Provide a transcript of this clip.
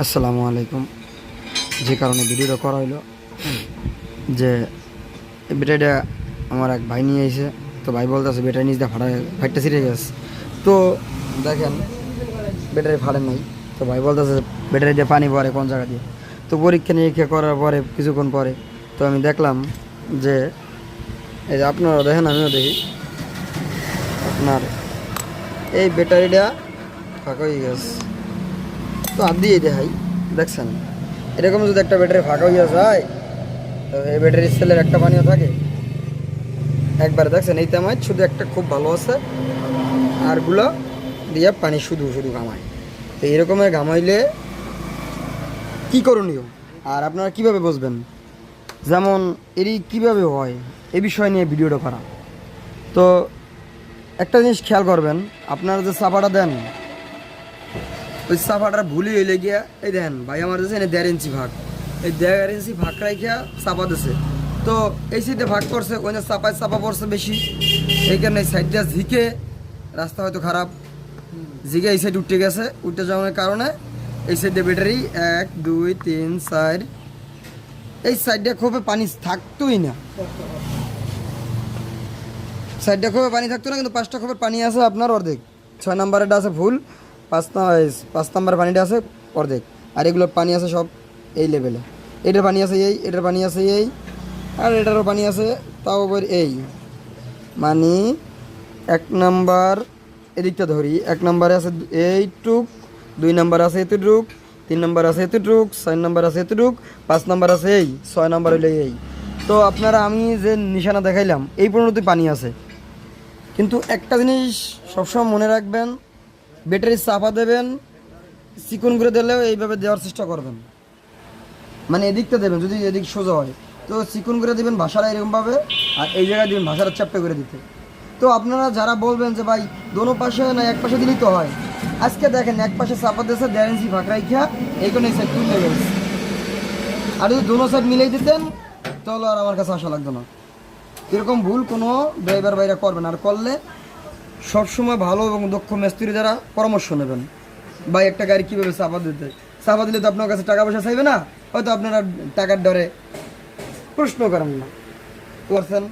আসসালামু আলাইকুম। যে কারণে ভিডিওটা করা হইলো যে এই ব্যাটারিটা আমার এক ভাই নিয়ে এসে, তো ভাই বলতেছে ব্যাটারি নিচে ফাইটটা ছিঁড়ে গেছে। তো দেখেন ব্যাটারি ফাটে নাই, তো ভাই বলতেছে ব্যাটারি দিয়ে পানি পড়ে কোন জায়গা দিয়ে। তো পরীক্ষা নিরীক্ষা করার পরে কিছুক্ষণ পরে তো আমি দেখলাম যে এই যে আপনারা দেখেন, আমিও দেখি, আপনার এই ব্যাটারিটা ফাঁকা হয়ে গেছে। তো হাত দিয়ে দেখাই, দেখছেন এরকম যদি একটা ব্যাটারি ফাঁকা হইয়া যায় তো এই ব্যাটারির সেলের একটা পানিও থাকে একবার। দেখছেন এই তেমায় শুধু একটা খুব ভালো আছে, আরগুলো দিয়ে পানি শুধু শুধু ঘামায়। তো এরকমের ঘামাইলে কী করণীয় আর আপনারা কিভাবে বুঝবেন, যেমন এরই কিভাবে হয় এ বিষয় নিয়ে ভিডিওটা করা। তো একটা জিনিস খেয়াল করবেন, আপনারা যে চাপাটা দেন ওই চাপাটার ভুলি হইলে গিয়া এই দেন ভাই আমার কাছে এনে 1.5 ইঞ্চি ভাগ, এই 1.5 ইঞ্চি ভাগ রাখিয়া চাপা দিছে। তো এই সাইডে ভাগ করছে, ওই চাপায় চাপা পড়ছে বেশি, এই কারণে এই সাইডটা ঝিকে, রাস্তা হয়তো খারাপ, ঝিকে এই সাইড উঠে গেছে। উঠে যাওয়ার কারণে এই সাইডে ব্যাটারি 1 2 3 4 এই সাইডে খুব পানি থাকতোই না, সাইডে খুব পানি থাকতো না, কিন্তু 5টা খোপের পানি আছে আপনার অর্ধেক। 6 নাম্বারেরটা আছে ফুল, 5 নাম্বার পানিটা আছে অর্ধেক, আর এগুলোর পানি আছে সব এই লেভেলে। এটার পানি আছে এই, এটার পানি আছে এই, আর এটারও পানি আছে তাও আবার এই। মানে 1 নাম্বার এদিকটা ধরি, 1 নাম্বারে আছে এইটুক, 2 নাম্বার আছে এতটুক, 3 নাম্বার আছে এতটুক, 4 নাম্বার আছে এতটুক, 5 নাম্বার আছে এই, 6 নাম্বার হইলে এই। তো আপনারা আমি যে নিশানা দেখাইলাম এই পর্যন্তই পানি আছে। কিন্তু একটা জিনিস সবসময় মনে রাখবেন, ব্যাটারি চাপা দেবেন চিকন করে দিলেও এইভাবে দেওয়ার চেষ্টা করবেন, মানে এদিকটা দেবেন যদি এদিক সোজা হয় তো চিকন করে দেবেন ভাষাটা এরকমভাবে, আর এই জায়গায় দেবেন ভাষাটা চ্যাপটা করে দিতে। তো আপনারা যারা বলবেন যে ভাই দোনো পাশে না এক পাশে দিলেই তো হয়, আজকে দেখেন এক পাশে চাপা দিয়েছে 1.5 ইঞ্চি ফাঁক রাইখা এইখানে এই সাইড তুলে গেছে, আর যদি দোনো সাইড মিলেই দিতেন তাহলে আর আমার কাছে আসা লাগতো না। এরকম ভুল কোনো ড্রাইভার ভাইরা করবেন, আর করলে সবসময় ভালো এবং দক্ষ মিস্ত্রি দ্বারা পরামর্শ নেবেন। ভাই একটা গাড়ি কীভাবে চাপা দিতে, চাপা দিলে তো আপনার কাছে টাকা পয়সা চাইবে না, হয়তো আপনারা টাকার ডরে প্রশ্ন করেন না করছেন।